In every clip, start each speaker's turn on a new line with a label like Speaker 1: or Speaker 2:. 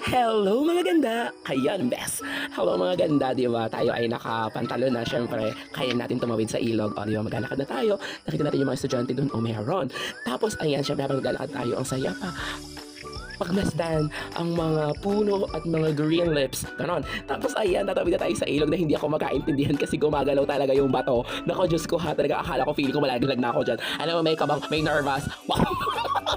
Speaker 1: Hello mga ganda! Ayan, best! Hello mga ganda, di ba? Tayo ay nakapantalo na, syempre, kaya natin tumawid sa ilog. O, di ba, maglalakad na tayo. Nakita natin yung mga estudyante doon, o meron. Tapos, ayan, syempre, habang maglalakad tayo, ang saya pa. Pagmasdan ang mga puno at mga green lips. Ganon. Tapos ayan, tatawid na tayo sa ilog na hindi ako makaintindihan kasi gumagalaw talaga yung bato. Nako, Diyos ko ha, talaga akala ko, feeling ko malaglag na ako dyan. Alam mo, may kabang, may nervous. Wow!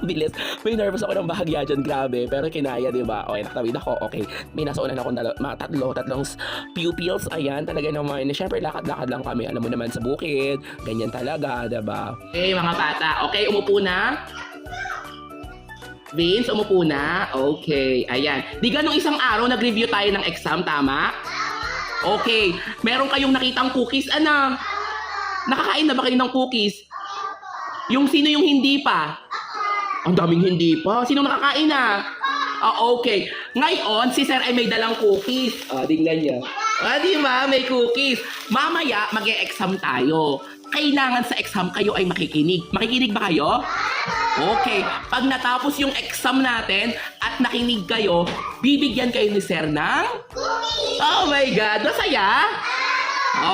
Speaker 1: Bilis. May nervous ako ng bahagya dyan, grabe. Pero kinaya, di ba? Okay, nakatawid ako. Okay, may nasaunan ako mga tatlong pupils. Ayan, talaga naman. Siyempre, lakad-lakad lang kami. Alam mo naman sa bukid. Ganyan talaga, di ba? Okay, mga bata. Okay, umupo na. Vince, umupo na. Okay, ayan. Di ganong isang araw nag-review tayo ng exam, tama? Okay. Meron kayong nakitang cookies, anak? Nakakain na ba kayo ng cookies? Yung sino yung hindi pa? Ang daming hindi pa. Sino nakakain na? Okay. Ngayon, si Sir ay may dalang cookies. Tingnan niya. Di ba? May cookies. Mamaya, mag-e-exam tayo. Kailangan sa exam kayo ay makikinig. Makikinig ba kayo? Okay. Pag natapos yung exam natin at nakinig kayo, bibigyan kayo ni Sir ng... Oh my God! Masaya?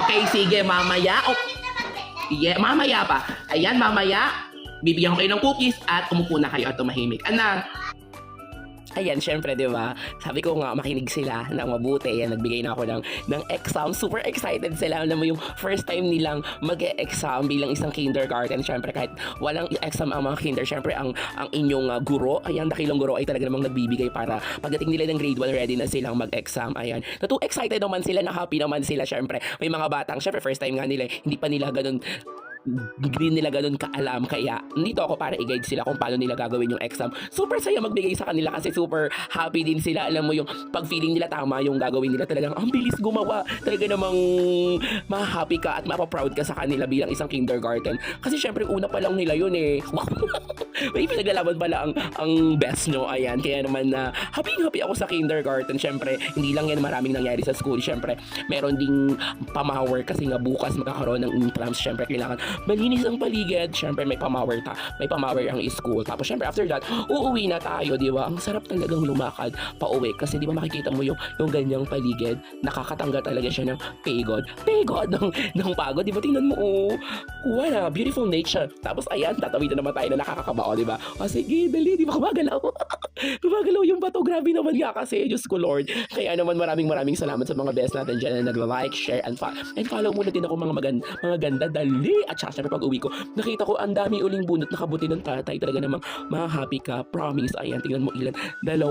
Speaker 1: Okay, sige. Mamaya. Yeah, mamaya pa. Ayan, mamaya. Bibigyan ko kayo ng cookies at umupo na kayo at tumahimik. Anak. Ayan, syempre, di ba? Sabi ko nga, makinig sila ng mabuti. Ayan, nagbigay na ako ng exam. Super excited sila. Alam mo, yung first time nilang mag-e-exam bilang isang kindergarten. Syempre, kahit walang exam ang mga kinder, syempre, ang inyong guro, ayan, dakilang guro ay talaga namang nagbibigay para pagdating nila ng grade 1, ready na silang mag-exam. Ayan. Totoo, excited naman sila, na happy naman sila, syempre. May mga batang, syempre, first time nga nila, hindi pa nila ganun kaalam, kaya nandito ako para i-guide sila kung paano nila gagawin yung exam. Super saya magbigay sa kanila kasi super happy din sila. Alam mo yung pag feeling nila tama yung gagawin nila, talagang ang bilis gumawa, talaga namang ma-happy ka at mapaproud ka sa kanila bilang isang kindergarten kasi syempre una pa lang nila yun eh. May pinaglalaban pala ang best nyo. Ayan, kaya naman na happy ako sa kindergarten. Syempre hindi lang yan maraming nangyari sa school, syempre meron ding pamawer kasi nga bukas magkakaroon ng intrams. Syempre kailangan malinis ang paligid. Syempre may pamawer ang school. Tapos syempre after that, uuwi na tayo, di ba? Ang sarap talagang lumakad pauwi kasi di ba makikita mo yung ganyang paligid. Nakakatanggal talaga siya ng pagod ng pagod. Di ba? Tingnan mo, what a beautiful nature. Tapos ayan, tatawid na naman tayo na nakakakabao, di ba? Sige, dali, di ba kumagalaw? Kumagalaw yung bato. Grabe naman nga kasi, Diyos ko Lord. Kaya naman maraming salamat sa mga best natin dyan na nag-like, share, and follow muna din ako mga ganda, dali. At saka syempre pag uwi ko, nakita ko ang dami uling bunot nakabuti ng tatay. Talaga namang ma-happy ka. Promise. Ayan, tingnan mo ilan. 2